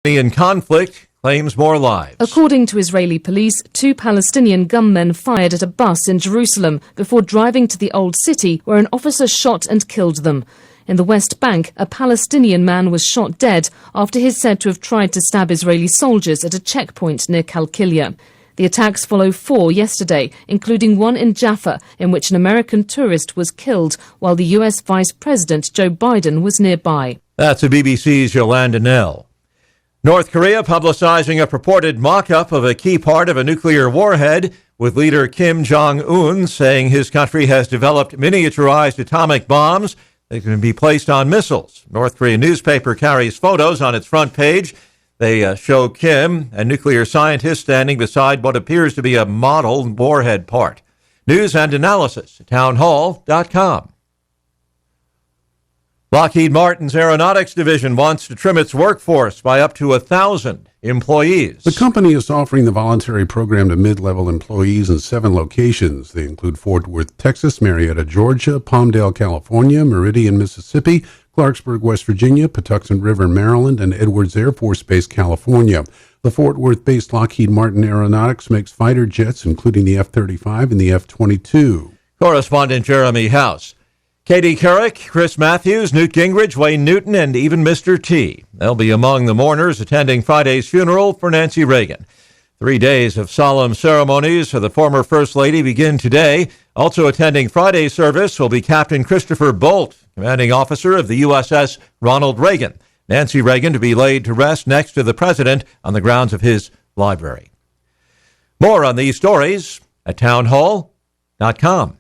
In conflict claims more lives. According to Israeli police, 2 Palestinian gunmen fired at a bus in Jerusalem before driving to the Old City, where an officer shot and killed them. In the West Bank, a Palestinian man was shot dead after he's said to have tried to stab Israeli soldiers at a checkpoint near Kalkilia. The attacks follow 4 yesterday, including one in Jaffa, in which an American tourist was killed while the U.S. Vice President Joe Biden was nearby. That's the BBC's Yolanda Nell. North Korea publicizing a purported mock-up of a key part of a nuclear warhead, with leader Kim Jong-un saying his country has developed miniaturized atomic bombs that can be placed on missiles. North Korean newspaper carries photos on its front page. They show Kim, a nuclear scientist, standing beside what appears to be a model warhead part. News and analysis at townhall.com. Lockheed Martin's Aeronautics Division wants to trim its workforce by up to 1,000 employees. The company is offering the voluntary program to mid-level employees in 7 locations. They include Fort Worth, Texas, Marietta, Georgia, Palmdale, California, Meridian, Mississippi, Clarksburg, West Virginia, Patuxent River, Maryland, and Edwards Air Force Base, California. The Fort Worth-based Lockheed Martin Aeronautics makes fighter jets, including the F-35 and the F-22. Correspondent Jeremy House. Katie Couric, Chris Matthews, Newt Gingrich, Wayne Newton, and even Mr. T. They'll be among the mourners attending Friday's funeral for Nancy Reagan. 3 days of solemn ceremonies for the former First Lady begin today. Also attending Friday's service will be Captain Christopher Bolt, commanding officer of the USS Ronald Reagan. Nancy Reagan to be laid to rest next to the president on the grounds of his library. More on these stories at townhall.com.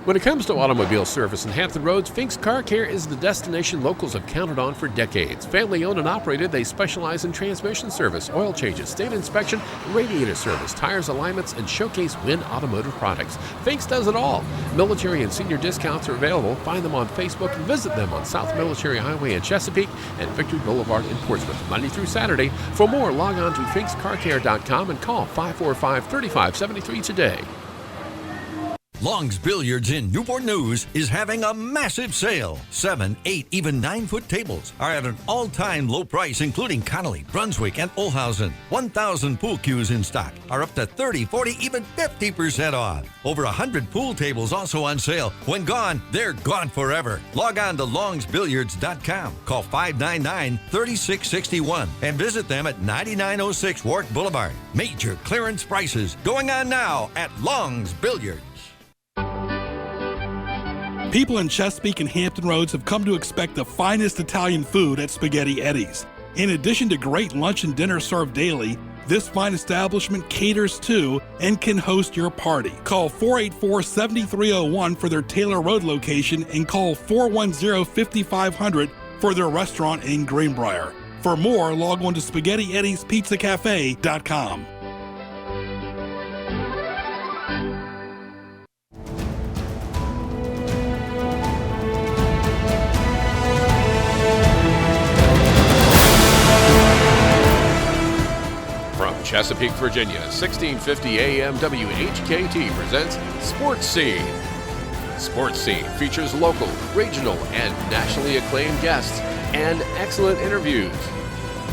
When it comes to automobile service in Hampton Roads, Fink's Car Care is the destination locals have counted on for decades. Family owned and operated, they specialize in transmission service, oil changes, state inspection, radiator service, tires, alignments, and showcase Win automotive products. Fink's does it all. Military and senior discounts are available. Find them on Facebook and visit them on South Military Highway in Chesapeake and Victory Boulevard in Portsmouth, Monday through Saturday. For more, log on to finkscarcare.com and call 545-3573 today. Long's Billiards in Newport News is having a massive sale. 7, 8, even 9-foot tables are at an all-time low price, including Connolly, Brunswick, and Olhausen. 1,000 pool cues in stock are up to 30, 40, even 50% off. Over 100 pool tables also on sale. When gone, they're gone forever. Log on to longsbilliards.com. Call 599-3661 and visit them at 9906 Warwick Boulevard. Major clearance prices going on now at Long's Billiards. People in Chesapeake and Hampton Roads have come to expect the finest Italian food at Spaghetti Eddie's. In addition to great lunch and dinner served daily, this fine establishment caters to and can host your party. Call 484-7301 for their Taylor Road location and call 410-5500 for their restaurant in Greenbrier. For more, log on to SpaghettiEddiesPizzaCafe.com. Chesapeake, Virginia, 1650 AM WHKT presents Sports Scene. Sports Scene features local, regional, and nationally acclaimed guests and excellent interviews.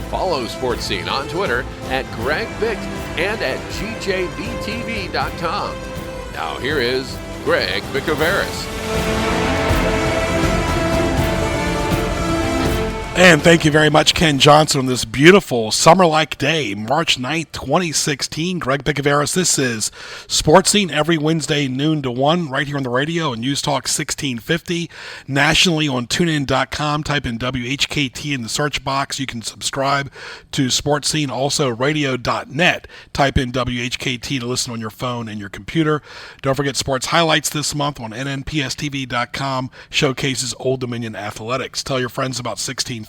Follow Sports Scene on Twitter at Greg Bick and at GJBTV.com. Now here is Greg Bicouvaris. And thank you very much, Ken Johnson, on this beautiful summer-like day, March 9th, 2016. Greg Bicouvaris, this is Sports Scene every Wednesday, noon to 1, right here on the radio and News Talk 1650. Nationally on TuneIn.com, type in WHKT in the search box. You can subscribe to Sports Scene, also radio.net. Type in WHKT to listen on your phone and your computer. Don't forget Sports Highlights this month on NNPSTV.com, showcases Old Dominion Athletics. Tell your friends about 1650.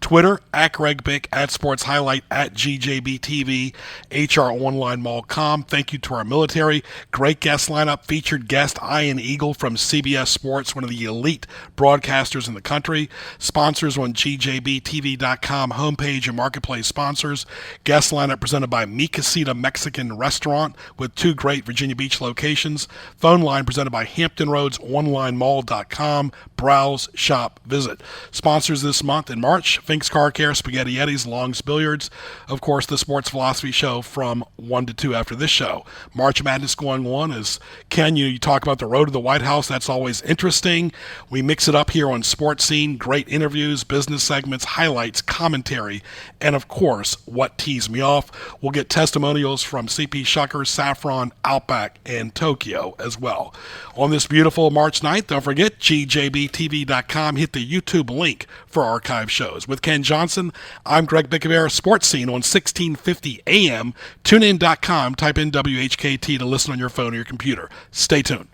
Twitter, at Greg Bick, at Sports Highlight, at GJBTV, HROnlineMall.com. Thank you to our military. Great guest lineup. Featured guest Ian Eagle from CBS Sports, one of the elite broadcasters in the country. Sponsors on GJBTV.com homepage and marketplace sponsors. Guest lineup presented by Mi Casita Mexican Restaurant with 2 great Virginia Beach locations. Phone line presented by Hampton Roads, OnlineMall.com. Browse, shop, visit. Sponsors this month: month in March. Fink's Car Care, Spaghetti Eddie's, Long's Billiards. Of course, the Sports Philosophy Show from 1 to 2 after this show. March Madness going on. As Ken, you talk about the road to the White House. That's always interesting. We mix it up here on Sports Scene. Great interviews, business segments, highlights, commentary, and of course, what teased me off. We'll get testimonials from CP Shucker, Saffron, Outback, and Tokyo as well. On this beautiful March 9th, don't forget gjbtv.com. Hit the YouTube link for archive shows. With Ken Johnson, I'm Greg Bicouvaris, Sports Scene on 1650 AM. TuneIn.com. Type in WHKT to listen on your phone or your computer. Stay tuned.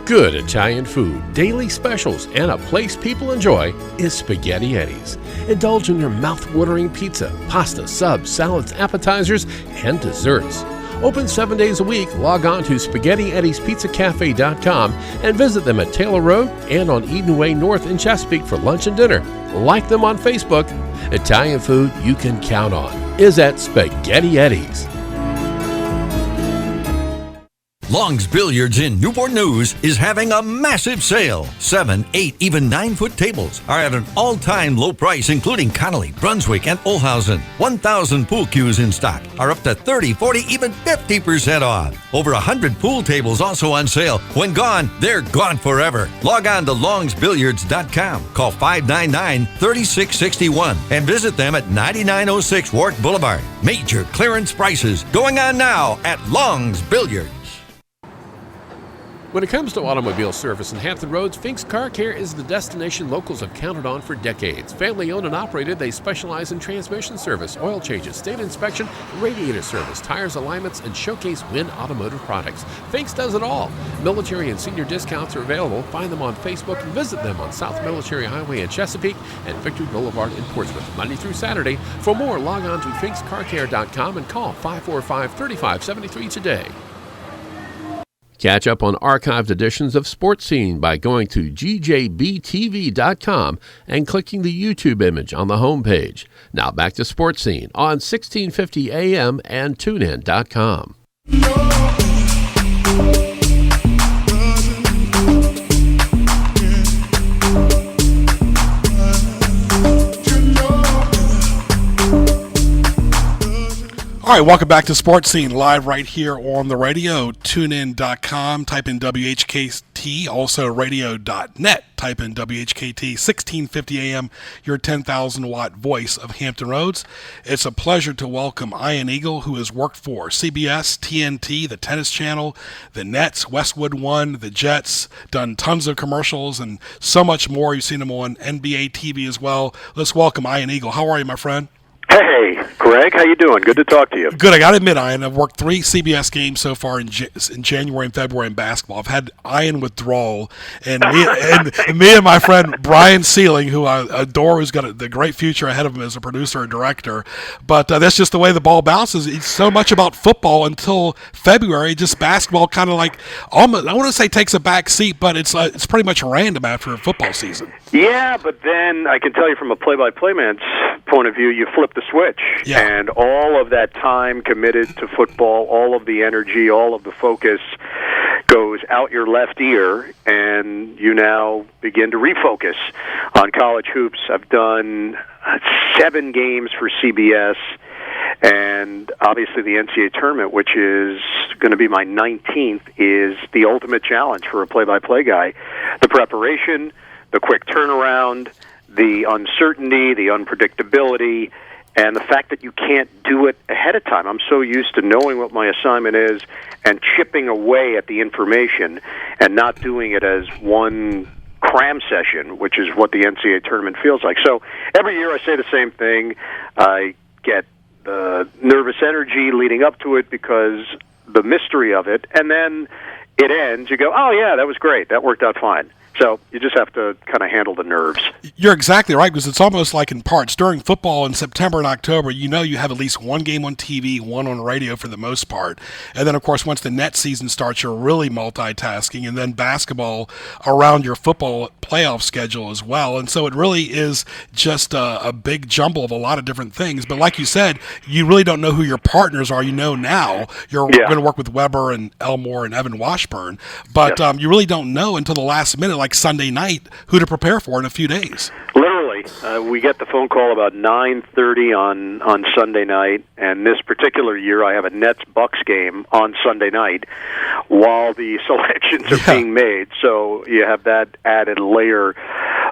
Good Italian food, daily specials, and a place people enjoy is Spaghetti Eddie's. Indulge in your mouth-watering pizza, pasta, subs, salads, appetizers, and desserts. Open 7 days a week. Log on to SpaghettiEddiesPizzaCafe.com and visit them at Taylor Road and on Eden Way North in Chesapeake for lunch and dinner. Like them on Facebook. Italian food you can count on is at Spaghetti Eddie's. Long's Billiards in Newport News is having a massive sale. 7, 8, even 9-foot tables are at an all-time low price, including Connolly, Brunswick, and Olhausen. 1,000 pool cues in stock are up to 30, 40, even 50% off. Over 100 pool tables also on sale. When gone, they're gone forever. Log on to longsbilliards.com. Call 599-3661 and visit them at 9906 Warwick Boulevard. Major clearance prices going on now at Long's Billiards. When it comes to automobile service in Hampton Roads, Fink's Car Care is the destination locals have counted on for decades. Family owned and operated, they specialize in transmission service, oil changes, state inspection, radiator service, tires alignments, and showcase Win automotive products. Fink's does it all. Military and senior discounts are available. Find them on Facebook and visit them on South Military Highway in Chesapeake and Victory Boulevard in Portsmouth, Monday through Saturday. For more, log on to finkscarcare.com and call 545-3573 today. Catch up on archived editions of Sports Scene by going to gjbtv.com and clicking the YouTube image on the homepage. Now back to Sports Scene on 1650 AM and tunein.com. All right, welcome back to Sports Scene, live right here on the radio, tunein.com, type in WHKT, also radio.net, type in WHKT, 1650 AM, your 10,000-watt voice of Hampton Roads. It's a pleasure to welcome Ian Eagle, who has worked for CBS, TNT, the Tennis Channel, the Nets, Westwood One, the Jets, done tons of commercials and so much more. You've seen him on NBA TV as well. Let's welcome Ian Eagle. How are you, my friend? Hey, Greg, how you doing? Good to talk to you. Good. I got to admit, Ian, I've worked 3 CBS games so far in January and February in basketball. I've had Ian withdrawal, and me and my friend Brian Sealing, who I adore, who's got the great future ahead of him as a producer and director. But that's just the way the ball bounces. It's so much about football until February. Just basketball kind of like, almost, I want to say takes a back seat, but it's pretty much random after a football season. Yeah, but then I can tell you from a play-by-play man's point of view, you flip the switch. Yeah. And all of that time committed to football, all of the energy, all of the focus goes out your left ear, and you now begin to refocus on college hoops. I've done 7 games for CBS, and obviously the NCAA tournament, which is going to be my 19th, is the ultimate challenge for a play-by-play guy. The preparation, the quick turnaround, the uncertainty, the unpredictability, and the fact that you can't do it ahead of time. I'm so used to knowing what my assignment is and chipping away at the information and not doing it as one cram session, which is what the NCAA tournament feels like. So every year I say the same thing. I get the nervous energy leading up to it because the mystery of it, and then it ends. You go, oh, yeah, that was great. That worked out fine. So you just have to kind of handle the nerves. You're exactly right, because it's almost like in parts. During football in September and October, you know you have at least one game on TV, one on radio for the most part. And then, of course, once the net season starts, you're really multitasking. And then basketball around your football playoff schedule as well. And so it really is just a big jumble of a lot of different things. But like you said, you really don't know who your partners are. You know now you're going to work with Weber and Elmore and Evan Washburn. But you really don't know until the last minute. Like like Sunday night, who to prepare for in a few days. Literally, we get the phone call about 9:30 on Sunday night, and this particular year I have a Nets-Bucks game on Sunday night while the selections are being made, so you have that added layer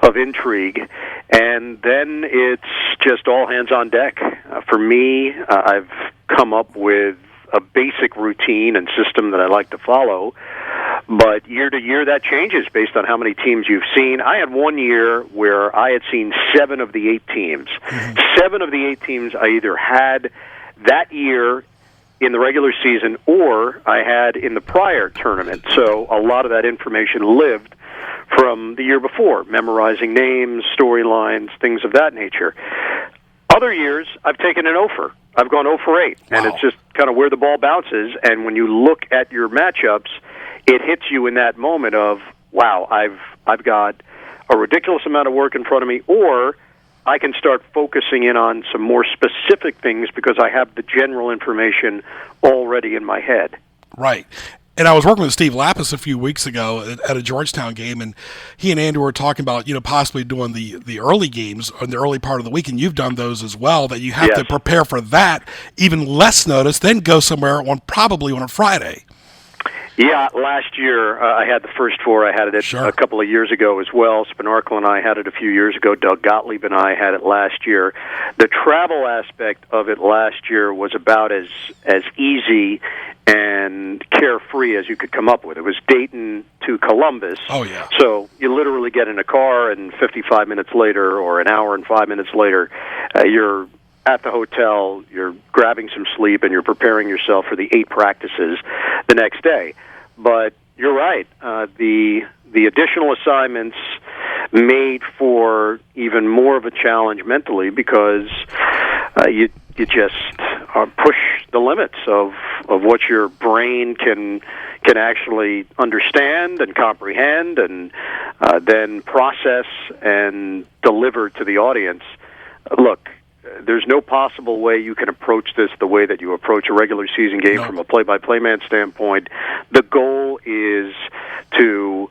of intrigue. And then it's just all hands on deck. For me, I've come up with a basic routine and system that I like to follow, but year to year that changes based on how many teams you've seen. I had one year where I had seen 7 of the 8 teams. 7 of the 8 teams I either had that year in the regular season or I had in the prior tournament. So a lot of that information lived from the year before, memorizing names, storylines, things of that nature. Other years, I've taken an 0 for. I've gone 0 for 8, and it's just kind of where the ball bounces. And when you look at your matchups, it hits you in that moment of, wow, I've got a ridiculous amount of work in front of me, or I can start focusing in on some more specific things because I have the general information already in my head. Right. And I was working with Steve Lapis a few weeks ago at a Georgetown game, and he and Andrew were talking about, possibly doing the early games in the early part of the week, and you've done those as well, that you have to prepare for that, even less notice, then go somewhere probably on a Friday. Yeah, last year I had the first 4. I had it a couple of years ago as well. Spinarkle and I had it a few years ago. Doug Gottlieb and I had it last year. The travel aspect of it last year was about as easy and carefree as you could come up with. It was Dayton to Columbus. Oh, yeah. So you literally get in a car, and 55 minutes later or an hour and 5 minutes later, you're at the hotel, you're grabbing some sleep, and you're preparing yourself for the 8 practices the next day. But you're right. The additional assignments made for even more of a challenge mentally because you just push the limits of what your brain can actually understand and comprehend and then process and deliver to the audience. Look, there's no possible way you can approach this the way that you approach a regular season game from a play-by-play man standpoint. The goal is to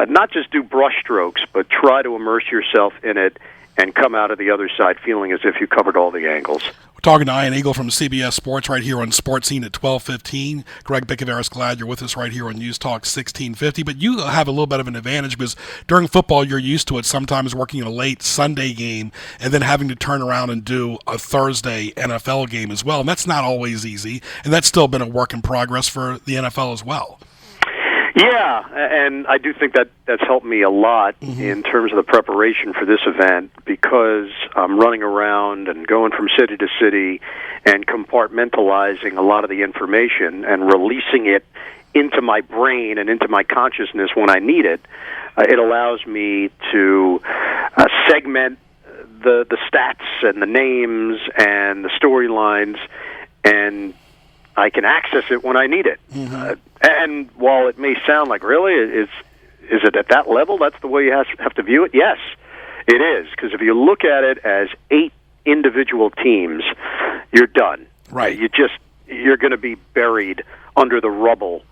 not just do brushstrokes, but try to immerse yourself in it and come out of the other side feeling as if you covered all the angles. We're talking to Ian Eagle from CBS Sports right here on Sports Scene at 12:15. Greg Bicouvaris, glad you're with us right here on News Talk 1650. But you have a little bit of an advantage because during football you're used to it, sometimes working a late Sunday game and then having to turn around and do a Thursday NFL game as well. And that's not always easy, and that's still been a work in progress for the NFL as well. Yeah, and I do think that that's helped me a lot in terms of the preparation for this event because I'm running around and going from city to city and compartmentalizing a lot of the information and releasing it into my brain and into my consciousness when I need it. It allows me to segment the stats and the names and the storylines, and I can access it when I need it. And while it may sound like, really, is it at that level? That's the way you have to view it? Yes, it is. Because if you look at it as 8 individual teams, you're done. Right. You're going to be buried under the rubble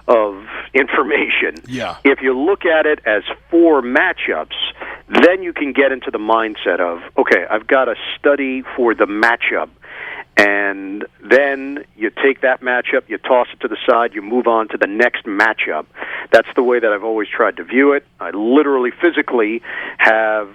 of information. Yeah. If you look at it as 4 matchups, then you can get into the mindset of, okay, I've got to study for the matchup. And then you take that matchup, you toss it to the side, you move on to the next matchup. That's the way that I've always tried to view it. I literally, physically have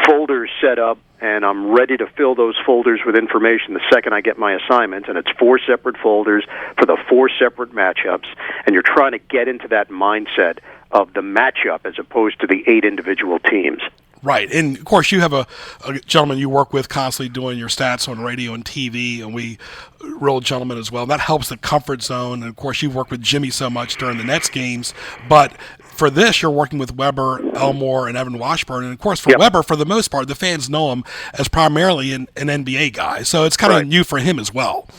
folders set up, and I'm ready to fill those folders with information the second I get my assignment, and it's 4 separate folders for the 4 separate matchups, and you're trying to get into that mindset of the matchup as opposed to the 8 individual teams. Right, and of course you have a gentleman you work with constantly doing your stats on radio and TV, and we real gentleman as well. That helps the comfort zone, and of course you work with Jimmy so much during the Nets games, but for this you're working with Weber, Elmore, and Evan Washburn, and of course for Weber, for the most part, the fans know him as primarily an NBA guy, so it's kind of new for him as well.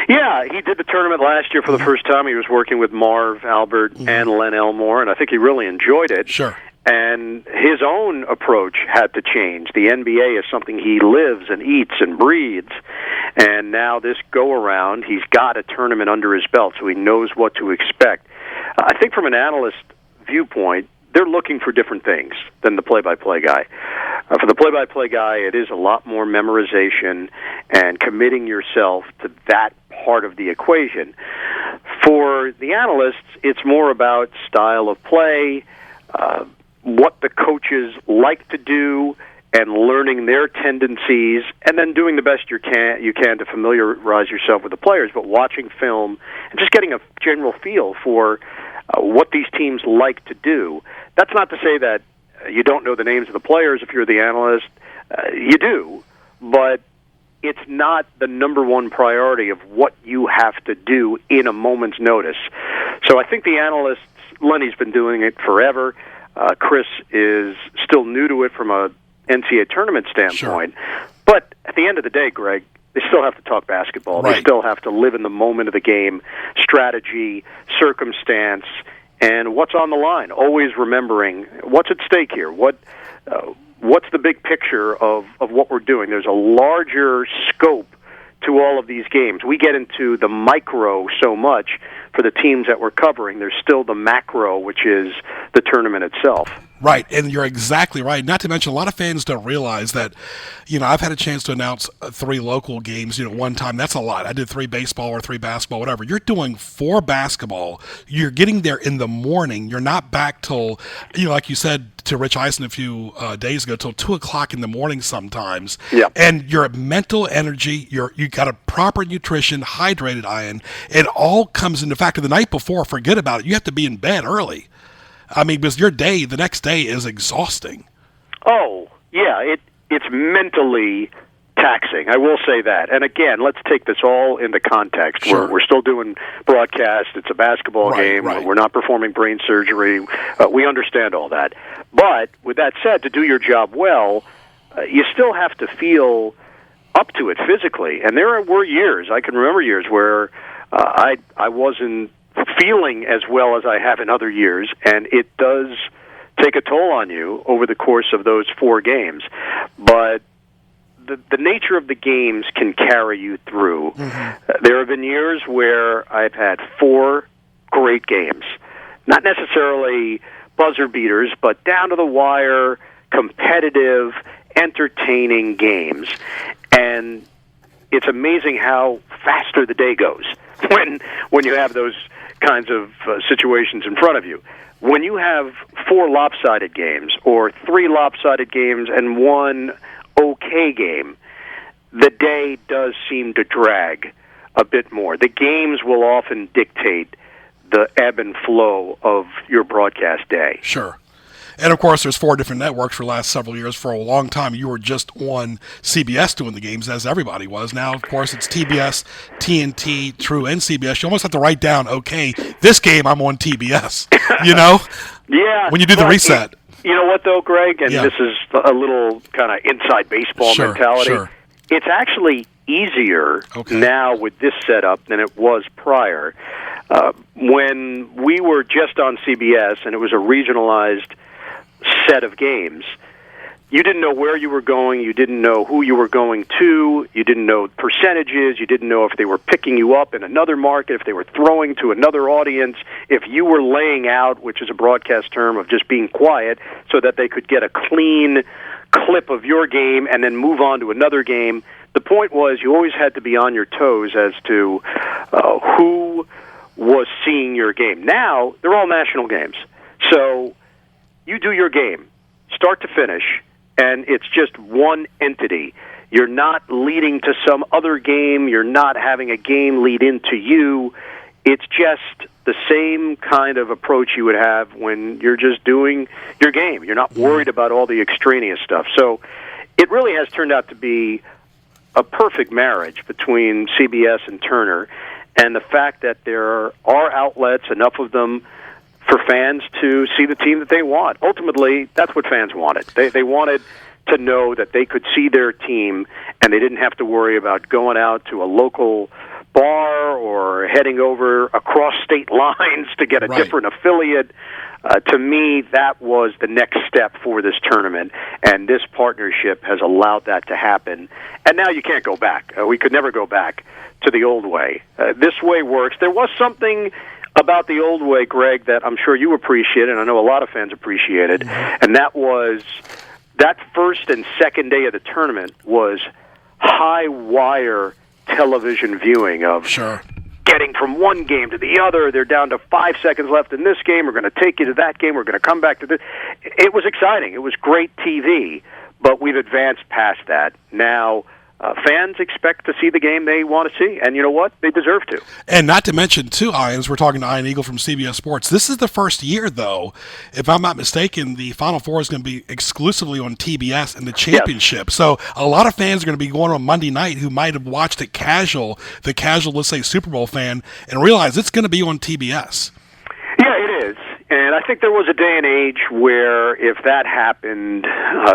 Yeah, he did the tournament last year for the first time. He was working with Marv Albert and Len Elmore, and I think he really enjoyed it. Sure. And his own approach had to change. The NBA is something he lives and eats and breathes. And now this go-around, he's got a tournament under his belt, so he knows what to expect. I think from an analyst viewpoint, they're looking for different things than the play-by-play guy. For the play-by-play guy, it is a lot more memorization and committing yourself to that part of the equation. For the analysts, it's more about style of play, what the coaches like to do, and learning their tendencies, and then doing the best you can to familiarize yourself with the players, but watching film and just getting a general feel for what these teams like to do. That's not to say that you don't know the names of the players if you're the analyst. You do, but it's not the number one priority of what you have to do in a moment's notice. So I think the analysts, Lenny's been doing it forever. Chris is still new to it from a NCAA tournament standpoint. Sure. But at the end of the day, Greg, they still have to talk basketball. Right. They still have to live in the moment of the game, strategy, circumstance, and what's on the line. Always remembering what's at stake here. What's the big picture of what we're doing? There's a larger scope to all of these games. We get into the micro so much for the teams that we're covering. There's still the macro, which is the tournament itself. Right, and you're exactly right. Not to mention, a lot of fans don't realize that, I've had a chance to announce 3 local games, one time. That's a lot. I did 3 baseball or 3 basketball, whatever. You're doing 4 basketball. You're getting there in the morning. You're not back till, like you said to Rich Eisen a few days ago, till 2 o'clock in the morning sometimes. Yeah. And your mental energy, you got a proper nutrition, hydrated, Ian. It all comes into factor. The night before, forget about it. You have to be in bed early. I mean, because the next day is exhausting. Oh, yeah, it's mentally taxing. I will say that. And again, let's take this all into context. Sure. We're still doing broadcast. It's a basketball game. Right. We're not performing brain surgery. We understand all that. But with that said, to do your job well, you still have to feel up to it physically. And there were years, I can remember years, where I wasn't feeling as well as I have in other years, and it does take a toll on you over the course of those 4 games. But the nature of the games can carry you through. Mm-hmm. There have been years where I've had 4 great games, not necessarily buzzer beaters, but down to the wire, competitive, entertaining games. And it's amazing how faster the day goes when you have those kinds of situations in front of you. When you have 4 lopsided games or 3 lopsided games and 1 okay game, the day does seem to drag a bit more. The games will often dictate the ebb and flow of your broadcast day. Sure. And, of course, there's 4 different networks for the last several years. For a long time, you were just on CBS doing the games, as everybody was. Now, of course, it's TBS, TNT, True, and CBS. You almost have to write down, okay, this game I'm on TBS, Yeah. When you do the reset. You know what, though, Greg? And this is a little kind of inside baseball mentality. Sure. It's actually easier now with this setup than it was prior. When we were just on CBS and it was a regionalized set of games, you didn't know where you were going, you didn't know who you were going to, you didn't know percentages, you didn't know if they were picking you up in another market, if they were throwing to another audience, if you were laying out, which is a broadcast term of just being quiet, so that they could get a clean clip of your game and then move on to another game. The point was you always had to be on your toes as to who was seeing your game. Now, they're all national games. So you do your game, start to finish, and it's just one entity. You're not leading to some other game. You're not having a game lead into you. It's just the same kind of approach you would have when you're just doing your game. You're not worried about all the extraneous stuff. So it really has turned out to be a perfect marriage between CBS and Turner, and the fact that there are outlets, enough of them, for fans to see the team that they want. Ultimately, that's what fans wanted. They wanted to know that they could see their team and they didn't have to worry about going out to a local bar or heading over across state lines to get a different affiliate. To me, that was the next step for this tournament, and this partnership has allowed that to happen. And now you can't go back. We could never go back to the old way. This way works. There was something a about the old way, Greg, that I'm sure you appreciated, and I know a lot of fans appreciated, and that was that first and second day of the tournament was high-wire television viewing of getting from one game to the other. They're down to 5 seconds left in this game. We're going to take you to that game. We're going to come back to this. It was exciting. It was great TV, but we've advanced past that. Now, fans expect to see the game they want to see, and you know what? They deserve to. And not to mention, too, Ians, we're talking to Ian Eagle from CBS Sports. This is the first year, though, if I'm not mistaken, the Final Four is going to be exclusively on TBS in the championship. Yes. So a lot of fans are going to be going on Monday night who might have watched it the casual, let's say, Super Bowl fan, and realize it's going to be on TBS. Yeah, it is. And I think there was a day and age where if that happened,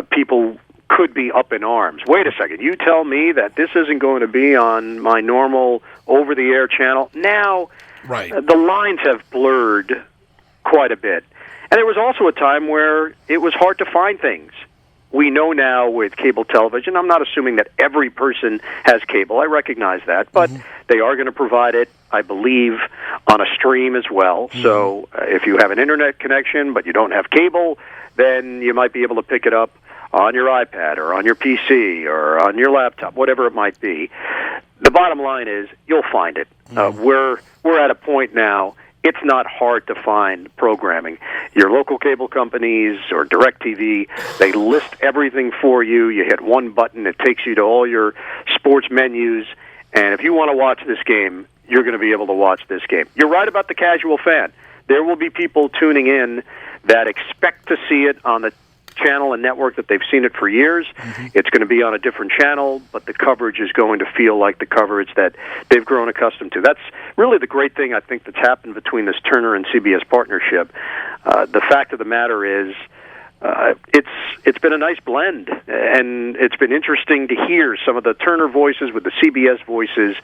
people could be up in arms. Wait a second, you tell me that this isn't going to be on my normal over-the-air channel? Now, the lines have blurred quite a bit. And there was also a time where it was hard to find things. We know now with cable television, I'm not assuming that every person has cable, I recognize that, but they are going to provide it, I believe, on a stream as well. So if you have an internet connection but you don't have cable, then you might be able to pick it up on your iPad or on your PC or on your laptop, whatever it might be. The bottom line is you'll find it. We're at a point now, it's not hard to find programming. Your local cable companies or DirecTV, they list everything for you. You hit one button, it takes you to all your sports menus, and if you want to watch this game, you're going to be able to watch this game. You're right about the casual fan. There will be people tuning in that expect to see it on the channel and network that they've seen it for years. It's going to be on a different channel, but the coverage is going to feel like the coverage that they've grown accustomed to. That's really the great thing, I think, that's happened between this Turner and CBS partnership. The fact of the matter is, it's been a nice blend, and it's been interesting to hear some of the Turner voices with the CBS voices,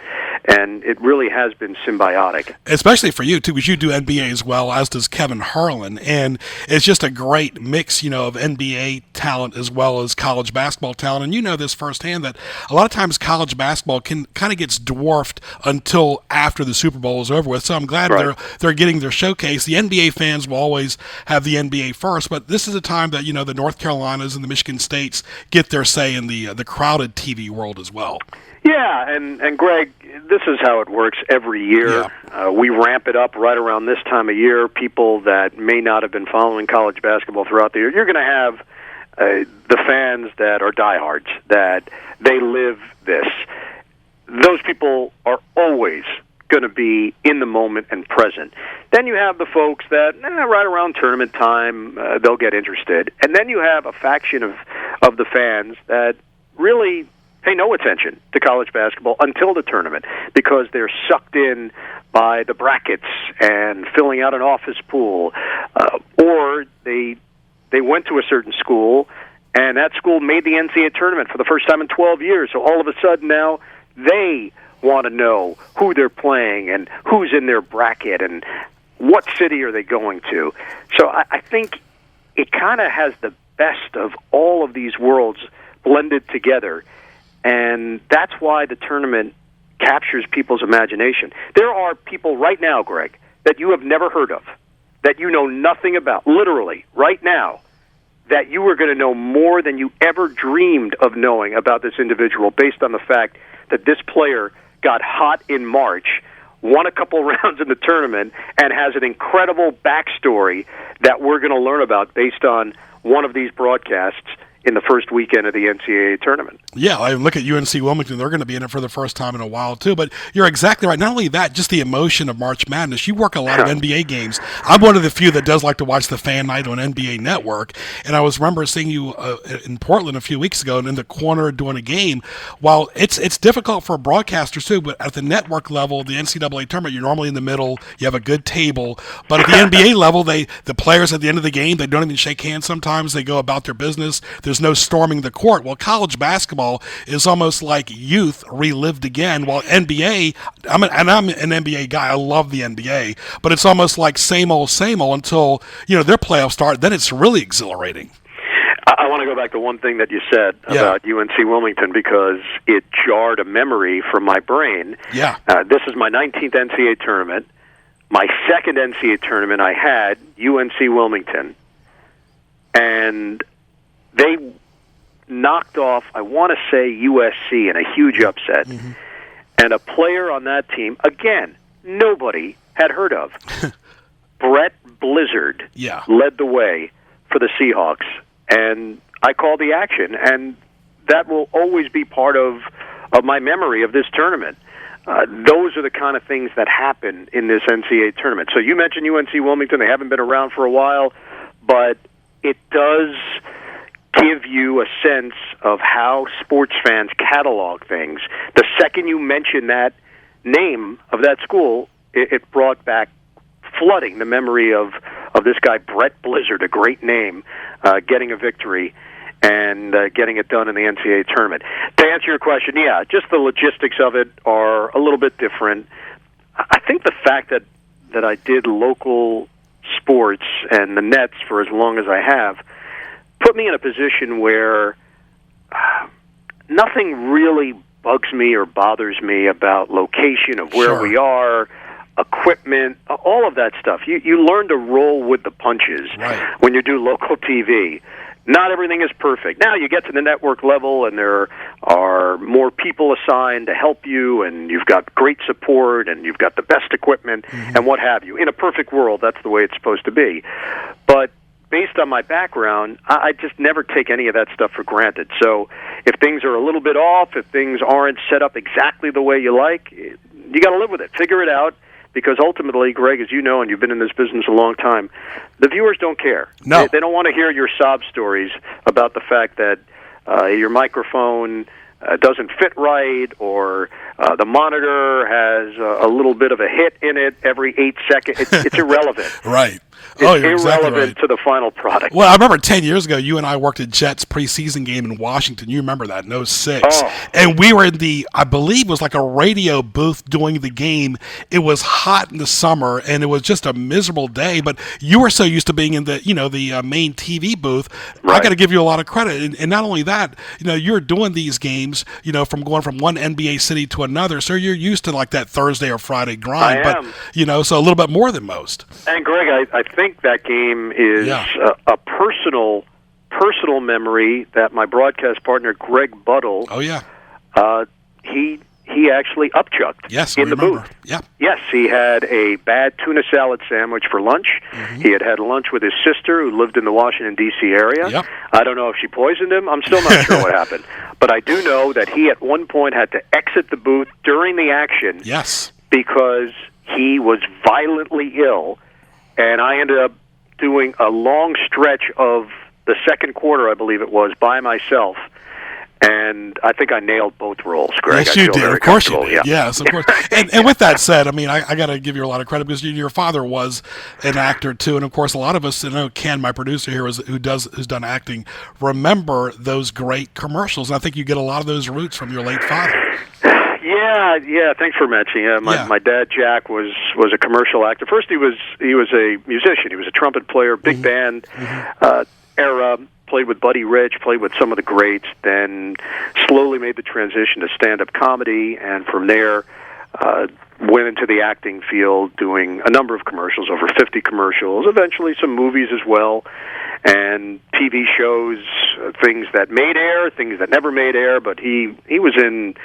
and it really has been symbiotic. Especially for you, too, because you do NBA as well, as does Kevin Harlan, and it's just a great mix, of NBA talent as well as college basketball talent, and you know this firsthand, that a lot of times college basketball kind of gets dwarfed until after the Super Bowl is over with, so I'm glad they're getting their showcase. The NBA fans will always have the NBA first, but this is a time that, the North Carolinas and the Michigan States get their say in the crowded TV world as well. Yeah, and Greg, this is how it works every year. Yeah. We ramp it up right around this time of year. People that may not have been following college basketball throughout the year, you're going to have the fans that are diehards, that they live this. Those people are always going to be in the moment and present. Then you have the folks that right around tournament time they'll get interested, and then you have a faction of the fans that really pay no attention to college basketball until the tournament because they're sucked in by the brackets and filling out an office pool, or they went to a certain school and that school made the NCAA tournament for the first time in 12 years. So all of a sudden now they want to know who they're playing and who's in their bracket and what city are they going to. So I think it kind of has the best of all of these worlds blended together, and that's why the tournament captures people's imagination. There are people right now, Greg, that you have never heard of, that you know nothing about, literally, right now, that you are going to know more than you ever dreamed of knowing about this individual based on the fact that this player got hot in March, won a couple rounds in the tournament, and has an incredible backstory that we're going to learn about based on one of these broadcasts in the first weekend of the NCAA tournament. Yeah, I look at UNC Wilmington. They're going to be in it for the first time in a while, too. But you're exactly right. Not only that, just the emotion of March Madness. You work a lot of NBA games. I'm one of the few that does like to watch the fan night on NBA Network. And I remember seeing you in Portland a few weeks ago and in the corner doing a game. While it's difficult for broadcasters, too, but at the network level, the NCAA tournament, you're normally in the middle. You have a good table. But at the NBA level, the players at the end of the game, they don't even shake hands sometimes. They go about their business. There's no storming the court. Well, college basketball is almost like youth relived again. While NBA, I'm an NBA guy. I love the NBA, but it's almost like same old until their playoffs start. Then it's really exhilarating. I want to go back to one thing that you said about UNC Wilmington because it jarred a memory from my brain. Yeah, this is my 19th NCAA tournament. my second NCAA tournament, I had UNC Wilmington, and they knocked off, I want to say, USC in a huge upset. Mm-hmm. And a player on that team, again, nobody had heard of. Brett Blizzard led the way for the Seahawks, and I called the action, and that will always be part of my memory of this tournament. Those are the kind of things that happen in this NCAA tournament. So you mentioned UNC Wilmington. They haven't been around for a while, but it does give you a sense of how sports fans catalog things. The second you mention that name of that school, it brought back flooding the memory of this guy, Brett Blizzard, a great name, getting a victory and getting it done in the NCAA tournament. To answer your question, yeah, just the logistics of it are a little bit different. I think the fact that I did local sports and the Nets for as long as I have put me in a position where nothing really bugs me or bothers me about location of where we are, equipment, all of that stuff. You learn to roll with the punches when you do local TV. Not everything is perfect. Now you get to the network level and there are more people assigned to help you, and you've got great support and you've got the best equipment and what have you. In a perfect world, that's the way it's supposed to be. But based on my background, I just never take any of that stuff for granted. So if things are a little bit off, if things aren't set up exactly the way you like, you got to live with it. Figure it out. Because ultimately, Greg, as you know, and you've been in this business a long time, the viewers don't care. No. They don't want to hear your sob stories about the fact that your microphone doesn't fit right, or the monitor has a little bit of a hit in it every 8 seconds. It's irrelevant. Right. It's you're exactly irrelevant right. to the final product. Well, I remember 10 years ago, you and I worked at Jets preseason game in Washington. You remember that, in 06. Oh. And we were in I believe it was like a radio booth doing the game. It was hot in the summer, and it was just a miserable day. But you were so used to being in the main TV booth. Right. I got to give you a lot of credit. And not only that, you're doing these games, from going from one NBA city to another. So you're used to like that Thursday or Friday grind. I am. But, so a little bit more than most. And Greg, I think that game is a personal memory that my broadcast partner Greg Buttle. Oh yeah. He actually upchucked in the booth. Yeah. Yes, he had a bad tuna salad sandwich for lunch. Mm-hmm. He had lunch with his sister who lived in the Washington, D.C. area. Yep. I don't know if she poisoned him. I'm still not sure what happened. But I do know that he at one point had to exit the booth during the action. Yes. Because he was violently ill, and I ended up doing a long stretch of the second quarter, I believe it was, by myself. And I think I nailed both roles, Greg. Yes, you did. Of course you did. Yeah. Yes, of course. And with that said, I mean, I got to give you a lot of credit because your father was an actor too, and of course, a lot of us, Ken, my producer here, who's done acting, remember those great commercials. And I think you get a lot of those roots from your late father. Yeah. Thanks for mentioning. My dad, Jack, was a commercial actor. First, he was a musician. He was a trumpet player, big band era. Played with Buddy Rich, played with some of the greats. Then slowly made the transition to stand-up comedy, and from there went into the acting field, doing a number of commercials, over 50 commercials. Eventually, some movies as well, and TV shows, things that made air, things that never made air. But he was in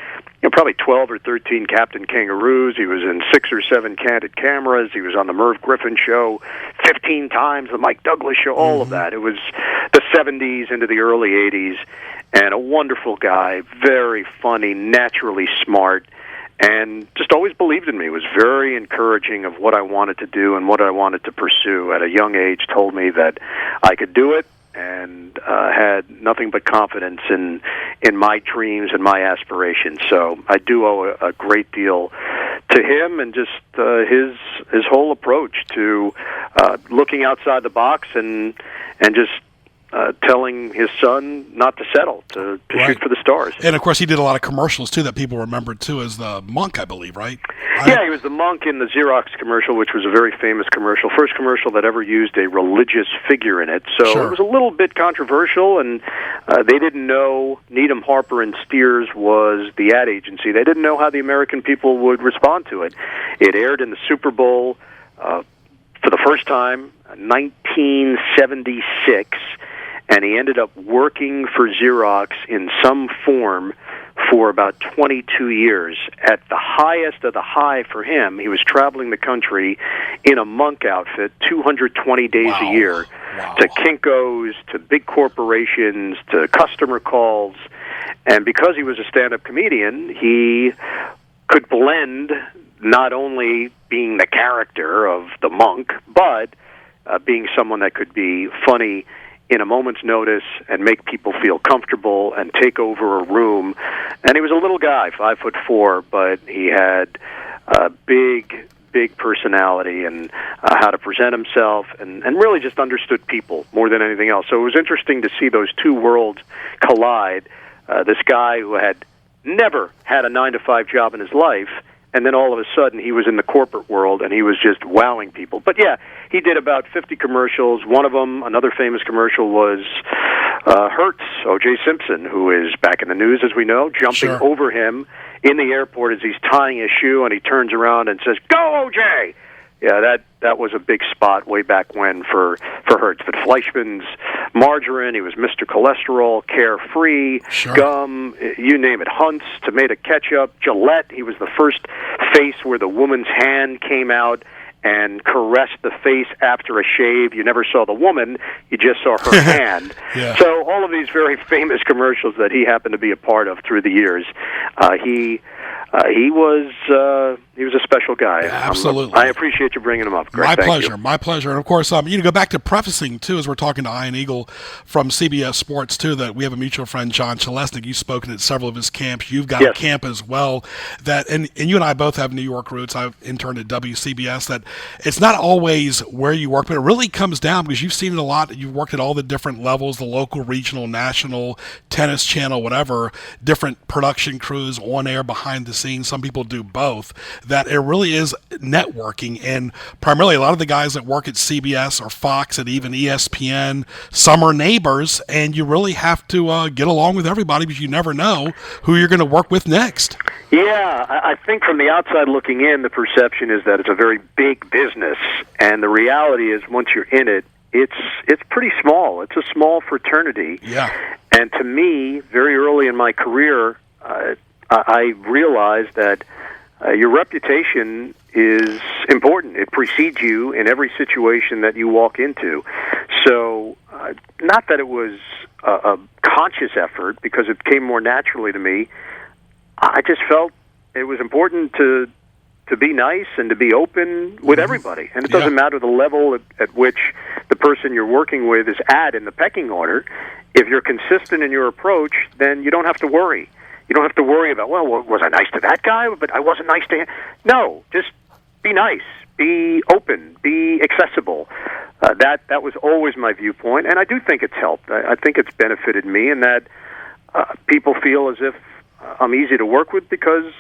probably 12 or 13 Captain Kangaroos. He was in 6 or 7 Candid Cameras. He was on the Merv Griffin Show 15 times, the Mike Douglas Show, all of that. It was the 70s into the early 80s, and a wonderful guy, very funny, naturally smart, and just always believed in me. Was very encouraging of what I wanted to do and what I wanted to pursue. At a young age, told me that I could do it, and had nothing but confidence in my dreams and my aspirations. So I do owe a great deal to him, and just his whole approach to looking outside the box and just telling his son not to settle, to shoot for the stars. And, of course, he did a lot of commercials, too, that people remember, too, as the monk, I believe, right? Yeah, he was the monk in the Xerox commercial, which was a very famous commercial. First commercial that ever used a religious figure in it. So It was a little bit controversial, and they didn't know Needham, Harper, and Steers was the ad agency. They didn't know how the American people would respond to it. It aired in the Super Bowl. for the first time, 1976, and he ended up working for Xerox in some form for about 22 years. At the highest of the high for him, he was traveling the country in a monk outfit 220 days a year to Kinko's, to big corporations, to customer calls. And because he was a stand-up comedian, he could blend not only being the character of the monk, but being someone that could be funny in a moment's notice and make people feel comfortable and take over a room. And he was a little guy, 5'4", but he had a big personality and how to present himself and really just understood people more than anything else. So it was interesting to see those two worlds collide. This guy who had never had a 9-to-5 job in his life, and then all of a sudden he was in the corporate world and he was just wowing people. But yeah, he did about 50 commercials. One of them, another famous commercial, was Hertz, O.J. Simpson, who is back in the news, as we know, jumping over him in the airport as he's tying his shoe, and he turns around and says, "Go, O.J.!" Yeah, that was a big spot way back when for Hertz. But Fleischmann's margarine, he was Mr. Cholesterol, Carefree, gum, you name it, Hunt's, tomato ketchup, Gillette. He was the first face where the woman's hand came out and caressed the face after a shave. You never saw the woman, you just saw her hand. So all of these very famous commercials that he happened to be a part of through the years, he was a special guy. Absolutely. I appreciate you bringing him up, Greg. My pleasure. And of course, go back to prefacing too, as we're talking to Ian Eagle from CBS Sports too, that we have a mutual friend, John Chalesnik. You've spoken at several of his camps. You've got a camp as well. And you and I both have New York roots. I've interned at WCBS. That it's not always where you work, but it really comes down, because you've seen it a lot. You've worked at all the different levels, the local, regional, national, tennis channel, whatever, different production crews, on air, behind the scenes. Some people do both. That it really is networking, and primarily a lot of the guys that work at CBS or Fox and even ESPN, some are neighbors, and you really have to get along with everybody, because you never know who you're going to work with next. Yeah, I think from the outside looking in, the perception is that it's a very big business, and the reality is once you're in it, it's pretty small. It's a small fraternity. Yeah. And to me, very early in my career, I realized that your reputation is important. It precedes you in every situation that you walk into. So, not that it was a conscious effort, because it came more naturally to me. I just felt it was important to be nice and to be open with everybody. And it doesn't matter the level at which the person you're working with is at in the pecking order. If you're consistent in your approach, then you don't have to worry. You don't have to worry about, well, was I nice to that guy, but I wasn't nice to him? No, just be nice, be open, be accessible. That was always my viewpoint, and I do think it's helped. I think it's benefited me in that people feel as if I'm easy to work with, because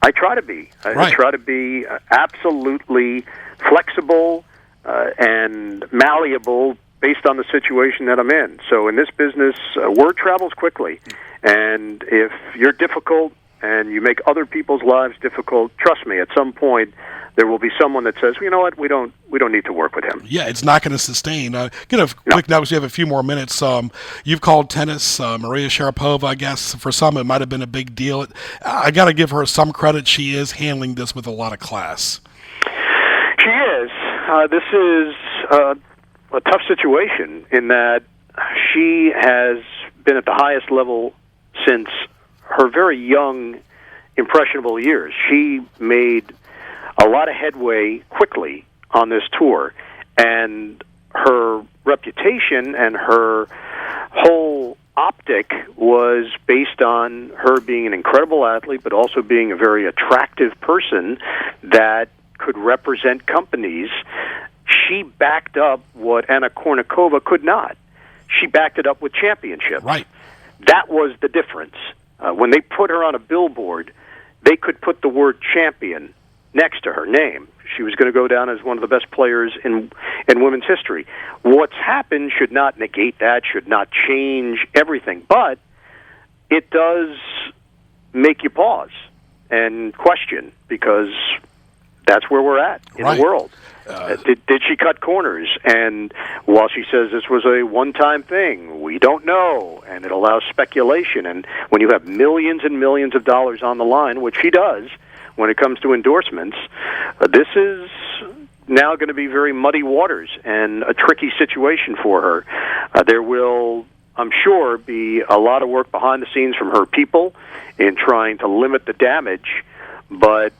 I try to be. I try to be absolutely flexible and malleable based on the situation that I'm in. So in this business, word travels quickly. And if you're difficult and you make other people's lives difficult, trust me, at some point there will be someone that says, you know what, we don't need to work with him. Yeah, it's not going to sustain. Get a quick note, because you have a few more minutes. You've called tennis, Maria Sharapova, I guess. For some, it might have been a big deal. I got to give her some credit. She is handling this with a lot of class. She is. This is a tough situation in that she has been at the highest level since her very young, impressionable years. She made a lot of headway quickly on this tour, and her reputation and her whole optic was based on her being an incredible athlete, but also being a very attractive person that could represent companies. She backed up what Anna Kournikova could not. She backed it up with championships. Right. That was the difference. When they put her on a billboard, they could put the word champion next to her name. She was going to go down as one of the best players in women's history. What's happened should not negate that, should not change everything, but it does make you pause and question, because that's where we're at in Right. the world. Did she cut corners? And while she says this was a one-time thing, we don't know, and it allows speculation. And when you have millions and millions of dollars on the line, which she does when it comes to endorsements, this is now going to be very muddy waters and a tricky situation for her. There will, I'm sure, be a lot of work behind the scenes from her people in trying to limit the damage, but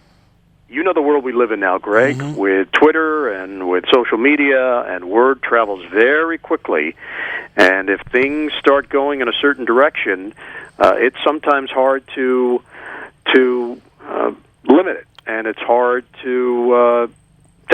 you know the world we live in now, Greg, with Twitter and with social media, and word travels very quickly. And if things start going in a certain direction, it's sometimes hard to limit it, and it's hard to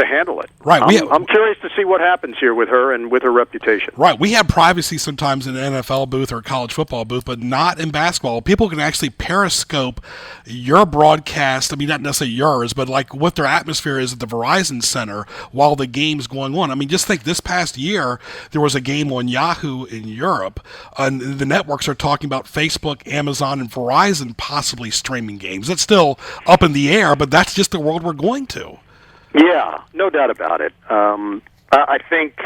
handle it. Right. I'm curious to see what happens here with her and with her reputation. Right. We have privacy sometimes in an NFL booth or a college football booth, but not in basketball. People can actually periscope your broadcast. I mean, not necessarily yours, but like what their atmosphere is at the Verizon Center while the game's going on. I mean, just think this past year, there was a game on Yahoo in Europe, and the networks are talking about Facebook, Amazon, and Verizon possibly streaming games. That's still up in the air, but that's just the world we're going to. Yeah, no doubt about it. I think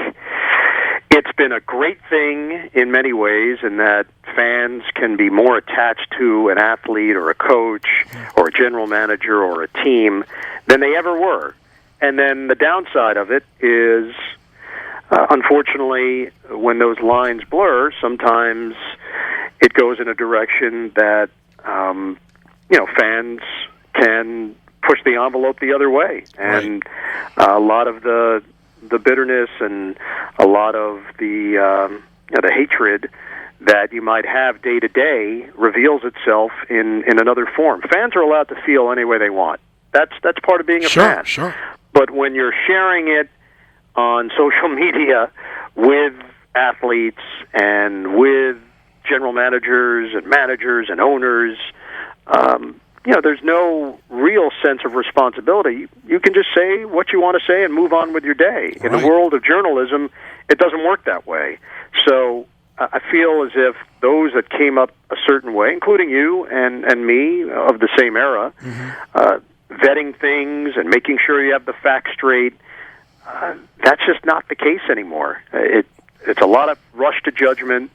it's been a great thing in many ways in that fans can be more attached to an athlete or a coach or a general manager or a team than they ever were. And then the downside of it is, unfortunately, when those lines blur, sometimes it goes in a direction that, fans can push the envelope the other way, and a lot of the bitterness and a lot of the hatred that you might have day to day reveals itself in another form. Fans are allowed to feel any way they want. That's part of being a fan. Sure. But when you're sharing it on social media with athletes and with general managers and owners, there's no real sense of responsibility. You can just say what you want to say and move on with your day. In the world of journalism, it doesn't work that way. So I feel as if those that came up a certain way, including you and me of the same era, vetting things and making sure you have the facts straight, that's just not the case anymore. It's a lot of rush to judgment,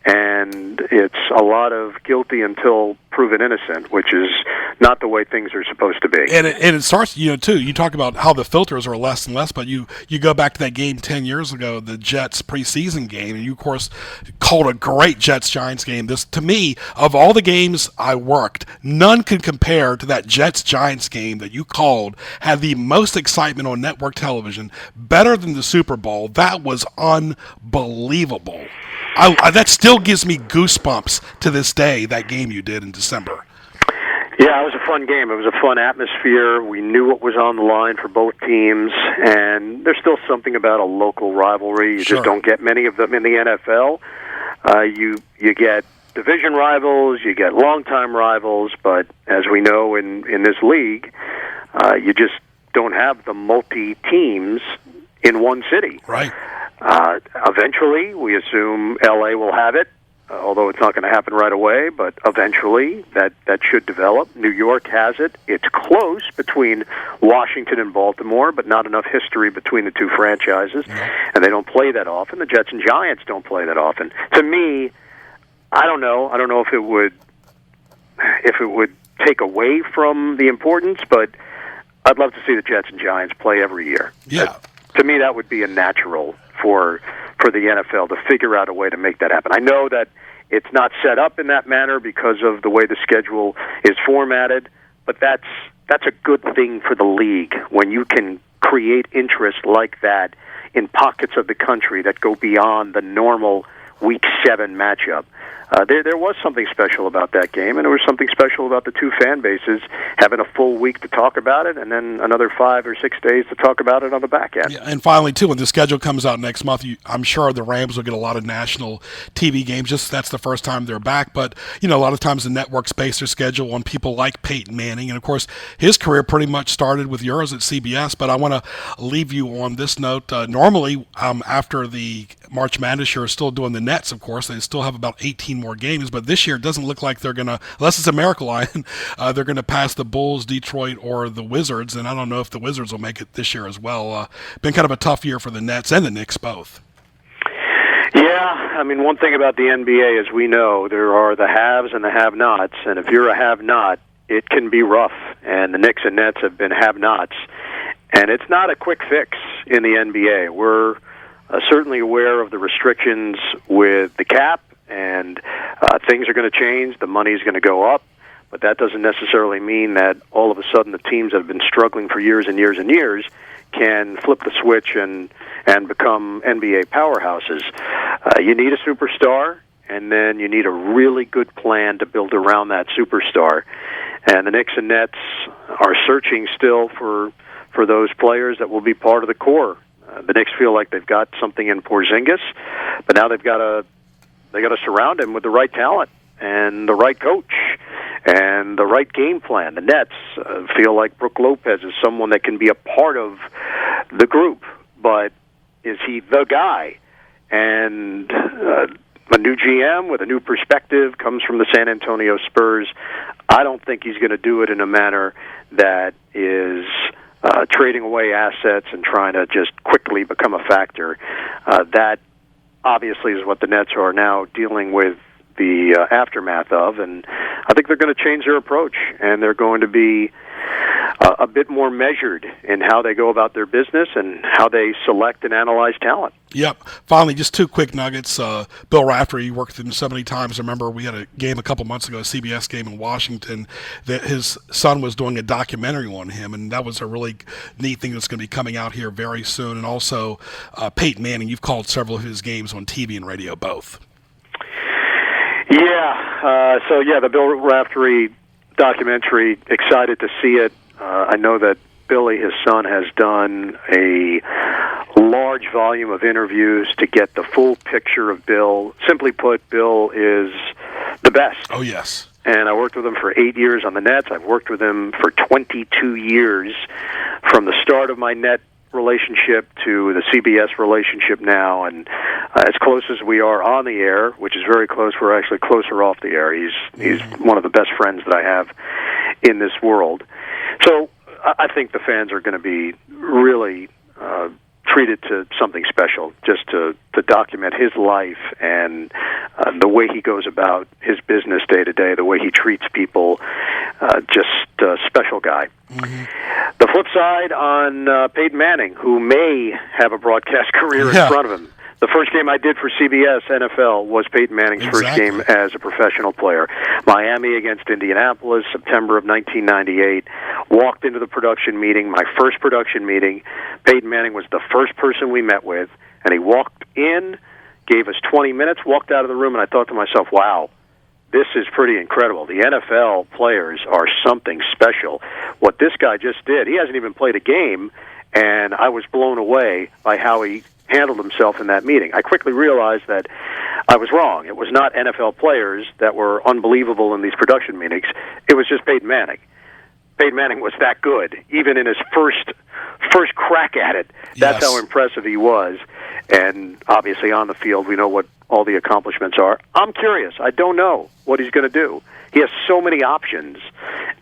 and it's a lot of guilty until proven innocent, which is not the way things are supposed to be. And it starts, too. You talk about how the filters are less and less, but you go back to that game 10 years ago, the Jets preseason game, and you, of course, called a great Jets-Giants game. This, to me, of all the games I worked, none could compare to that Jets-Giants game that you called, had the most excitement on network television, better than the Super Bowl. That was unbelievable. That still gives me goosebumps to this day, that game you did in December. Yeah, it was a fun game. It was a fun atmosphere. We knew what was on the line for both teams, and there's still something about a local rivalry. You just don't get many of them in the NFL. You get division rivals, you get longtime rivals, but as we know in this league, you just don't have the multi-teams in one city. Right. Eventually, we assume LA will have it, although it's not going to happen right away, but eventually that should develop. New York has it. It's close between Washington and Baltimore, but not enough history between the two franchises, and they don't play that often. The Jets and Giants don't play that often. To me, I don't know. I don't know if it would take away from the importance, but I'd love to see the Jets and Giants play every year. Yeah. To me, that would be a natural for the NFL to figure out a way to make that happen. I know that it's not set up in that manner because of the way the schedule is formatted, but that's a good thing for the league when you can create interest like that in pockets of the country that go beyond the normal Week 7 matchup. There was something special about that game, and there was something special about the two fan bases having a full week to talk about it and then another 5 or 6 days to talk about it on the back end. Yeah, and finally, too, when the schedule comes out next month, I'm sure the Rams will get a lot of national TV games. Just that's the first time they're back. But, a lot of times the networks base their schedule on people like Peyton Manning. And, of course, his career pretty much started with yours at CBS. But I want to leave you on this note. Normally, after the March Madness, you're still doing the Nets, of course. They still have about 18 more games. But this year it doesn't look like they're going to, unless it's a miracle line, they're going to pass the Bulls, Detroit, or the Wizards. And I don't know if the Wizards will make it this year as well. Been kind of a tough year for the Nets and the Knicks both. Yeah, I mean, one thing about the NBA is we know there are the haves and the have-nots, and if you're a have-not, it can be rough, and the Knicks and Nets have been have-nots, and it's not a quick fix in the NBA. We're certainly aware of the restrictions with the cap, and things are going to change, the money's going to go up, but that doesn't necessarily mean that all of a sudden the teams that have been struggling for years and years and years can flip the switch and become NBA powerhouses. You need a superstar, and then you need a really good plan to build around that superstar. And the Knicks and Nets are searching still for those players that will be part of the core. The Knicks feel like they've got something in Porzingis, but now they got to surround him with the right talent and the right coach and the right game plan. The Nets feel like Brook Lopez is someone that can be a part of the group, but is he the guy? And a new GM with a new perspective comes from the San Antonio Spurs. I don't think he's going to do it in a manner that is trading away assets and trying to just quickly become a factor. That obviously is what the Nets are now dealing with the aftermath of, and I think they're going to change their approach, and they're going to be a bit more measured in how they go about their business and how they select and analyze talent. Yep. Finally, just two quick nuggets. Bill Raftery, you worked with him so many times. I remember we had a game a couple months ago, a CBS game in Washington, that his son was doing a documentary on him, and that was a really neat thing that's going to be coming out here very soon. And also, Peyton Manning, you've called several of his games on TV and radio, both. Yeah. The Bill Raftery documentary, excited to see it. I know that Billy, his son, has done a large volume of interviews to get the full picture of Bill. Simply put, Bill is the best. Oh, yes. And I worked with him for 8 years on the Nets. I've worked with him for 22 years, from the start of my net relationship to the CBS relationship now, and as close as we are on the air, which is very close, we're actually closer off the air. He's one of the best friends that I have in this world. So I think the fans are going to be really treated to something special, just to document his life and the way he goes about his business day to day, the way he treats people. Just a special guy. Mm-hmm. The flip side on Peyton Manning, who may have a broadcast career in front of him. The first game I did for CBS NFL was Peyton Manning's first game as a professional player. Miami against Indianapolis, September of 1998. Walked into the production meeting, my first production meeting. Peyton Manning was the first person we met with, and he walked in, gave us 20 minutes, walked out of the room, and I thought to myself, wow, this is pretty incredible. The NFL players are something special. What this guy just did, he hasn't even played a game, and I was blown away by how he handled himself in that meeting. I quickly realized that I was wrong. It was not NFL players that were unbelievable in these production meetings. It was just Peyton Manning. Peyton Manning was that good, even in his first crack at it. That's how impressive he was. And obviously on the field, we know what all the accomplishments are. I'm curious. I don't know what he's going to do. He has so many options,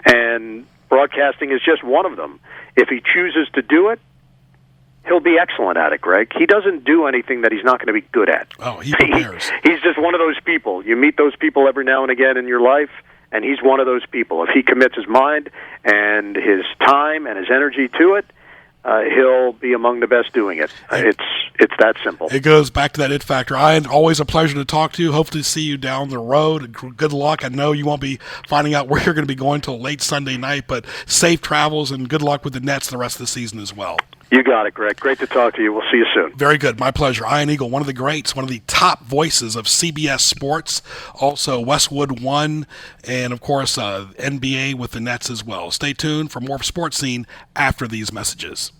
and broadcasting is just one of them. If he chooses to do it, he'll be excellent at it, Greg. He doesn't do anything that he's not going to be good at. Oh, he prepares. He's just one of those people. You meet those people every now and again in your life, and he's one of those people. If he commits his mind and his time and his energy to it, he'll be among the best doing it. It's that simple. It goes back to that it factor. Ian, always a pleasure to talk to you. Hopefully see you down the road. Good luck. I know you won't be finding out where you're going to be going till late Sunday night, but safe travels and good luck with the Nets the rest of the season as well. You got it, Greg. Great to talk to you. We'll see you soon. Very good. My pleasure. Ian Eagle, one of the greats, one of the top voices of CBS Sports, also Westwood One, and, of course, NBA with the Nets as well. Stay tuned for more of Sports Scene after these messages.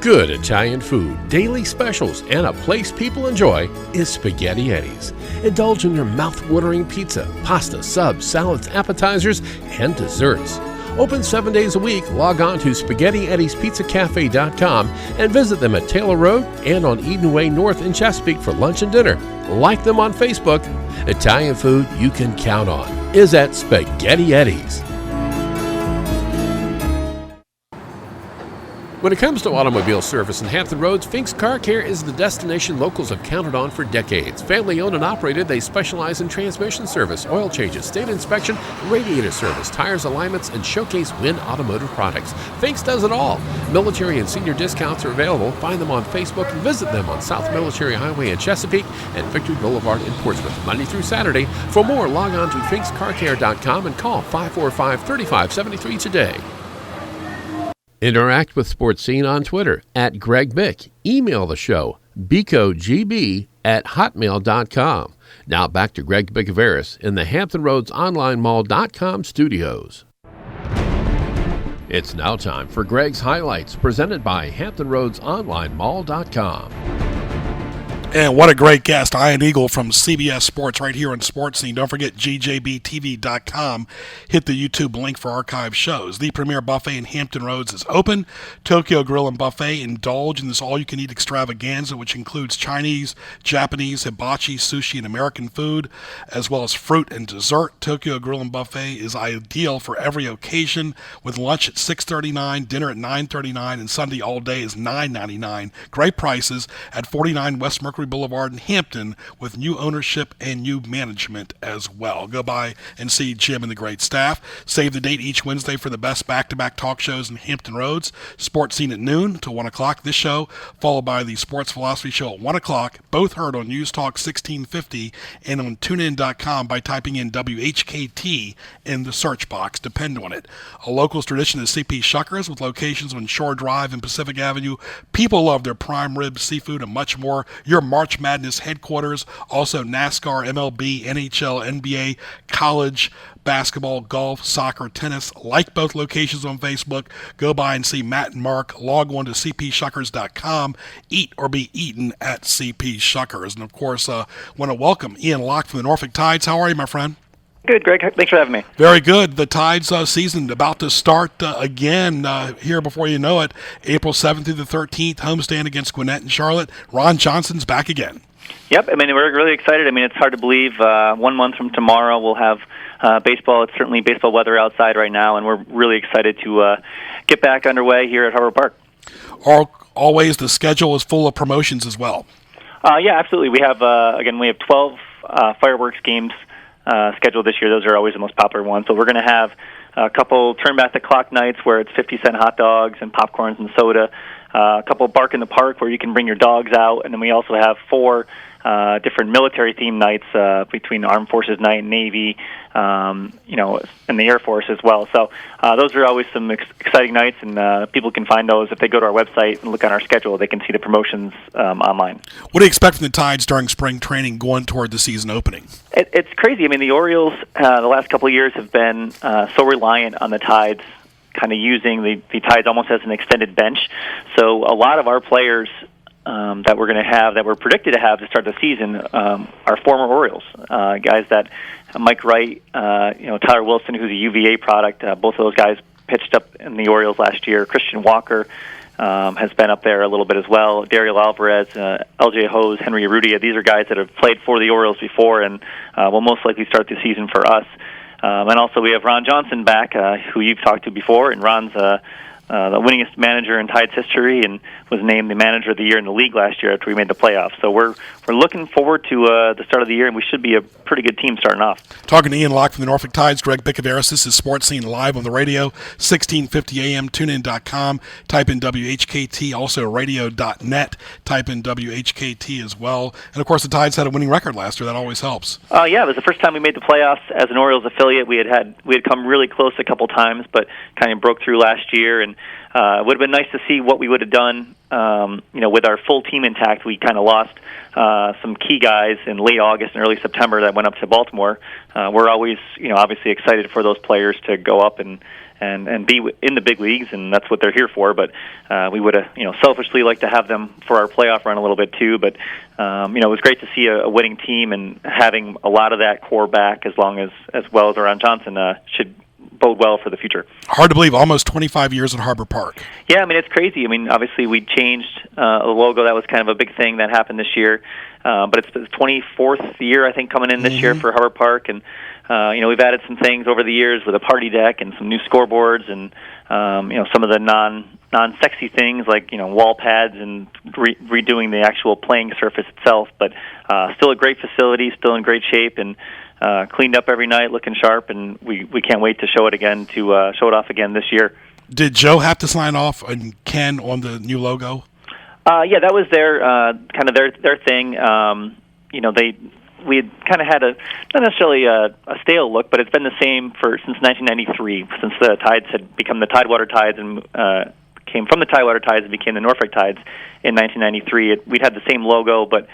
Good Italian food, daily specials, and a place people enjoy is Spaghetti Eddie's. Indulge in your mouth-watering pizza, pasta, subs, salads, appetizers, and desserts. Open 7 days a week. Log on to SpaghettiEddie'sPizzaCafe.com and visit them at Taylor Road and on Eden Way North in Chesapeake for lunch and dinner. Like them on Facebook. Italian food you can count on is at Spaghetti Eddie's. When it comes to automobile service in Hampton Roads, Fink's Car Care is the destination locals have counted on for decades. Family owned and operated, they specialize in transmission service, oil changes, state inspection, radiator service, tires, alignments, and showcase Win Automotive products. Fink's does it all. Military and senior discounts are available. Find them on Facebook and visit them on South Military Highway in Chesapeake and Victory Boulevard in Portsmouth, Monday through Saturday. For more, log on to finkscarcare.com and call 545-3573 today. Interact with Sports Scene on Twitter at Greg Bick. Email the show, bicogb@hotmail.com. Now back to Greg Bicouvaris in the Hampton Roads Online Mall.com studios. It's now time for Greg's Highlights, presented by Hampton Roads Online Mall.com. And what a great guest, Ian Eagle from CBS Sports right here on Sports Scene. Don't forget gjbtv.com. Hit the YouTube link for archive shows. The premier buffet in Hampton Roads is open. Tokyo Grill and Buffet. Indulge in this all-you-can-eat extravaganza, which includes Chinese, Japanese, hibachi, sushi, and American food, as well as fruit and dessert. Tokyo Grill and Buffet is ideal for every occasion, with lunch at $6.39, dinner at $9.39, and Sunday all day is $9.99. Great prices at 49 West Mercury Boulevard in Hampton, with new ownership and new management as well. Go by and see Jim and the great staff. Save the date each Wednesday for the best back-to-back talk shows in Hampton Roads. Sports Scene at noon to 1 o'clock this show, followed by the Sports Philosophy Show at 1 o'clock, both heard on News Talk 1650 and on TuneIn.com by typing in WHKT in the search box. Depend on it. A locals tradition is CP Shuckers, with locations on Shore Drive and Pacific Avenue. People love their prime rib, seafood, and much more. Your March Madness headquarters, also NASCAR, MLB, NHL, NBA, college, basketball, golf, soccer, tennis. Like both locations on Facebook. Go by and see Matt and Mark. Log on to cpshuckers.com. Eat or be eaten at CP Shuckers. And of course, want to welcome Ian Locke from the Norfolk Tides. How are you, my friend? Good, Greg. Thanks for having me. Very good. The Tides season about to start again here before you know it. April 7th through the 13th, homestand against Gwinnett and Charlotte. Ron Johnson's back again. Yep. I mean, we're really excited. I mean, it's hard to believe 1 month from tomorrow we'll have baseball. It's certainly baseball weather outside right now, and we're really excited to get back underway here at Harbor Park. Always the schedule is full of promotions as well. Yeah, absolutely. We have, we have 12 fireworks games scheduled this year. Those are always the most popular ones. So we're going to have a couple turn back the clock nights where it's 50-cent hot dogs and popcorns and soda, a couple Bark in the Park where you can bring your dogs out, and then we also have 4 different military-themed nights between Armed Forces Night and Navy, and the Air Force as well. So those are always some exciting nights, and people can find those if they go to our website and look on our schedule. They can see the promotions online. What do you expect from the Tides during spring training going toward the season opening? It's crazy. I mean, the Orioles the last couple of years have been so reliant on the Tides, kind of using the Tides almost as an extended bench. So a lot of our players that we're going to have, that we're predicted to have to start the season, are former Orioles, guys that Mike Wright, Tyler Wilson, who's a UVA product. Both of those guys pitched up in the Orioles last year. Christian Walker has been up there a little bit as well. Daryl Alvarez, LJ Hose, Henry Urrutia. These are guys that have played for the Orioles before and will most likely start the season for us. And also we have Ron Johnson back, who you've talked to before, and Ron's the winningest manager in Tides history and was named the manager of the year in the league last year after we made the playoffs. So we're looking forward to the start of the year, and we should be a pretty good team starting off. Talking to Ian Locke from the Norfolk Tides, Greg Bicouvaris. This is Sports Scene live on the radio, 1650 AM, tunein.com. Type in WHKT, also radio.net. Type in WHKT as well. And, of course, the Tides had a winning record last year. That always helps. Yeah, it was the first time we made the playoffs as an Orioles affiliate. We had come really close a couple times, but kind of broke through last year, and it would have been nice to see what we would have done, with our full team intact. We kind of lost some key guys in late August and early September that went up to Baltimore. We're always, obviously excited for those players to go up and be in the big leagues, and that's what they're here for. But we would have, selfishly like to have them for our playoff run a little bit too. But it was great to see a winning team and having a lot of that core back, as well as Ron Johnson should bode well for the future. Hard to believe, almost 25 years at Harbor Park. Yeah, I mean, it's crazy. I mean, obviously we changed the logo. That was kind of a big thing that happened this year. But it's the 24th year, I think, coming in this year for Harbor Park. And, we've added some things over the years with a party deck and some new scoreboards and, some of the non-sexy things like, wall pads and redoing the actual playing surface itself. But still a great facility, still in great shape, and cleaned up every night, looking sharp. And we can't wait to show it again, to show it off again this year. Did Joe have to sign off and Ken on the new logo? Yeah, that was their kind of their thing. We had kind of had not necessarily a stale look, but it's been the same since 1993, since the Tides had become the Tidewater Tides and came from the Tidewater Tides and became the Norfolk Tides in 1993. We'd had the same logo, but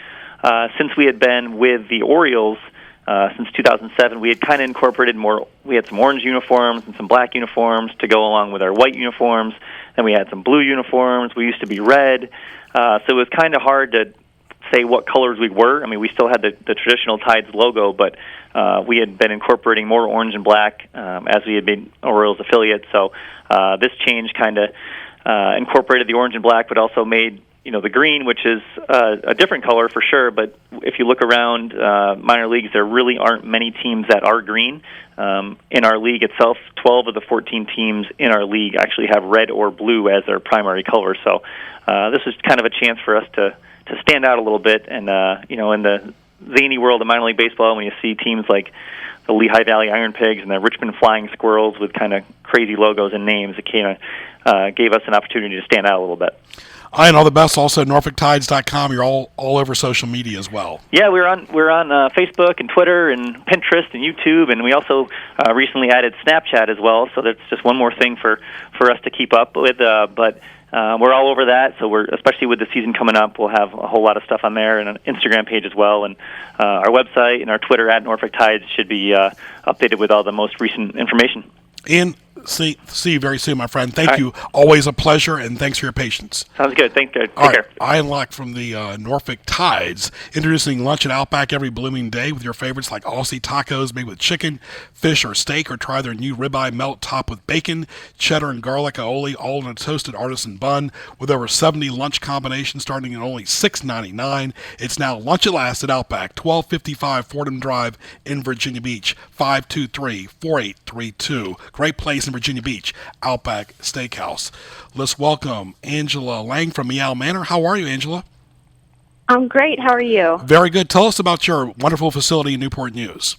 since we had been with the Orioles since 2007, we had kind of incorporated more. We had some orange uniforms and some black uniforms to go along with our white uniforms. Then we had some blue uniforms. We used to be red. So it was kind of hard to say what colors we were. I mean, we still had the traditional Tides logo, but we had been incorporating more orange and black as we had been Orioles affiliates. So this change kind of incorporated the orange and black, but also made the green, which is a different color for sure. But if you look around minor leagues, there really aren't many teams that are green. In our league itself, 12 of the 14 teams in our league actually have red or blue as their primary color. So this is kind of a chance for us to stand out a little bit. And, in the zany world of minor league baseball, when you see teams like the Lehigh Valley Iron Pigs and the Richmond Flying Squirrels with kind of crazy logos and names, it kind of gave us an opportunity to stand out a little bit. And all the best. Also, NorfolkTides.com. You're all over social media as well. Yeah, we're on Facebook and Twitter and Pinterest and YouTube, and we also recently added Snapchat as well. So that's just one more thing for us to keep up with. But we're all over that. So especially with the season coming up, we'll have a whole lot of stuff on there, and an Instagram page as well, and our website and our Twitter at Norfolk Tides should be updated with all the most recent information. And see you very soon, my friend. Thank you. Always a pleasure, and thanks for your patience. Sounds good. Thanks, guys. Take care. Ian Locke from the Norfolk Tides, introducing lunch at Outback every blooming day with your favorites like Aussie tacos made with chicken, fish, or steak, or try their new ribeye melt topped with bacon, cheddar, and garlic aioli, all in a toasted artisan bun with over 70 lunch combinations starting at only $6.99. It's now lunch at last at Outback, 1255 Fordham Drive in Virginia Beach, 523-4832. Great place in Virginia Beach, Outback Steakhouse. Let's welcome Angela Lang from Meow Manor. How are you, Angela? I'm great. How are you? Very good. Tell us about your wonderful facility in Newport News.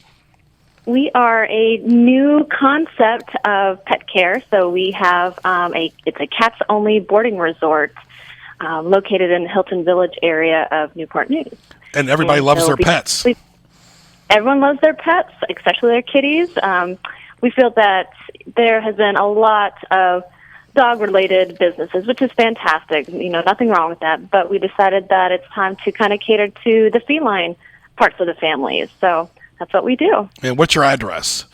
We are a new concept of pet care. So we have it's a cats-only boarding resort located in the Hilton Village area of Newport News. And everybody loves their pets. Everyone loves their pets, especially their kitties. We feel that there has been a lot of dog-related businesses, which is fantastic. Nothing wrong with that. But we decided that it's time to kind of cater to the feline parts of the families. So that's what we do. And what's your address?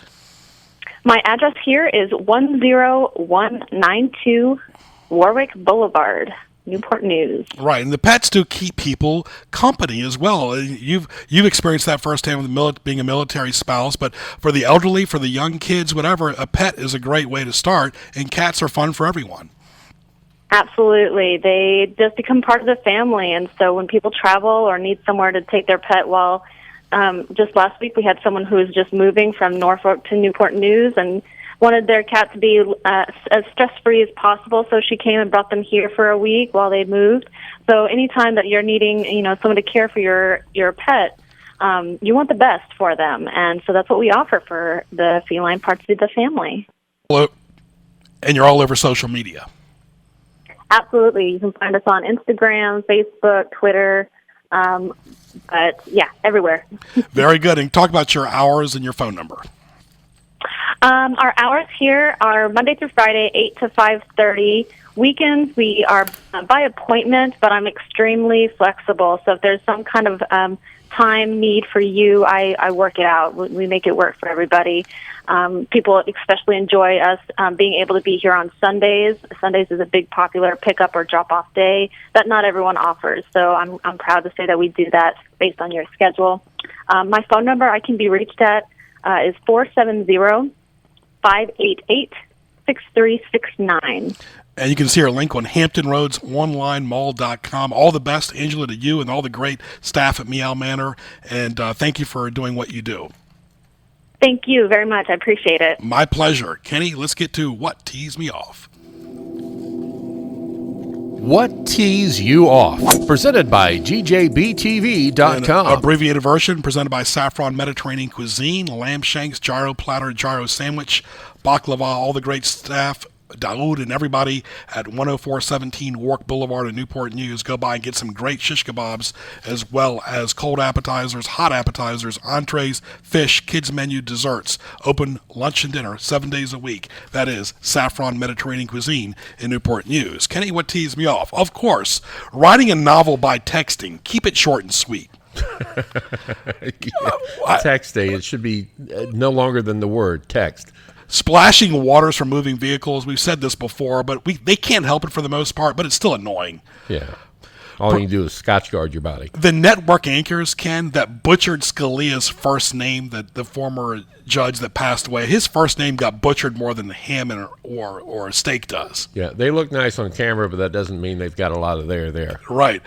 My address here is 10192 Warwick Boulevard, Newport News. Right, and the pets do keep people company as well. You've experienced that firsthand with being a military spouse, but for the elderly, for the young kids, whatever, a pet is a great way to start, and cats are fun for everyone. Absolutely. They just become part of the family, and so when people travel or need somewhere to take their pet, just last week we had someone who was just moving from Norfolk to Newport News and wanted their cat to be as stress-free as possible, so she came and brought them here for a week while they moved. So anytime that you're needing, someone to care for your pet, you want the best for them, and so that's what we offer for the feline parts of the family. Well, and you're all over social media. Absolutely. You can find us on Instagram, Facebook, Twitter, but yeah, everywhere. Very good. And talk about your hours and your phone number. Our hours here are Monday through Friday, 8 to 5:30. Weekends, we are by appointment, but I'm extremely flexible. So if there's some kind of time need for you, I work it out. We make it work for everybody. People especially enjoy us being able to be here on Sundays. Sundays is a big popular pick-up or drop-off day that not everyone offers. So I'm proud to say that we do that based on your schedule. My phone number I can be reached at is 470 588-6369. And you can see our link on HamptonRoadsOnlineMall.com. All the best, Angela, to you and all the great staff at Meow Manor. And thank you for doing what you do. Thank you very much. I appreciate it. My pleasure. Kenny, let's get to What Tees Me Off. What Tees You Off? Presented by GJBTV.com. An abbreviated version presented by Saffron Mediterranean Cuisine, lamb shanks, gyro platter, gyro sandwich, baklava, all the great staff, Daoud and everybody at 10417 Wark Boulevard in Newport News. Go by and get some great shish kebabs, as well as cold appetizers, hot appetizers, entrees, fish, kids menu, desserts. Open lunch and dinner 7 days a week. That is Saffron Mediterranean Cuisine in Newport News. Kenny, what teased me off? Of course, writing a novel by texting. Keep it short and sweet. Texting. It should be no longer than the word text. Splashing waters from moving vehicles. We've said this before, but they can't help it for the most part, but it's still annoying. Yeah. All you can do is Scotch guard your body. The network anchors, Ken, that butchered Scalia's first name, the former judge that passed away, his first name got butchered more than ham or a steak does. Yeah, they look nice on camera, but that doesn't mean they've got a lot of there. Right.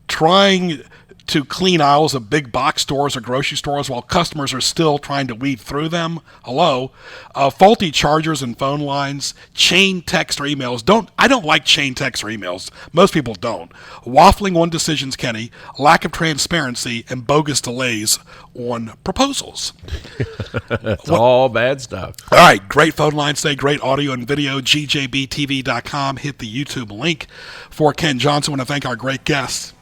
Trying to clean aisles of big box stores or grocery stores while customers are still trying to weed through them. Hello. Faulty chargers and phone lines, chain text or emails. I don't like chain text or emails. Most people don't. Waffling on decisions, Kenny, lack of transparency, and bogus delays on proposals. That's all bad stuff. All right, great phone lines today, great audio and video, gjbtv.com. Hit the YouTube link. For Ken Johnson, I want to thank our great guests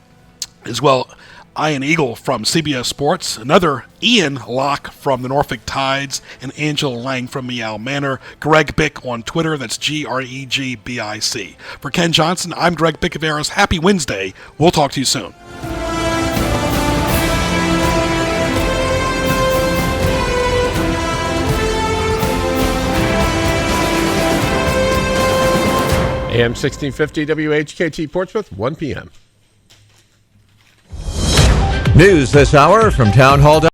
as well. Ian Eagle from CBS Sports, another Ian Locke from the Norfolk Tides, and Angela Lang from Meow Manor. Greg Bick on Twitter, that's GREGBIC. For Ken Johnson, I'm Greg Bicouvaris. Happy Wednesday. We'll talk to you soon. AM 1650 WHKT Portsmouth, 1 p.m. News this hour from Town Hall.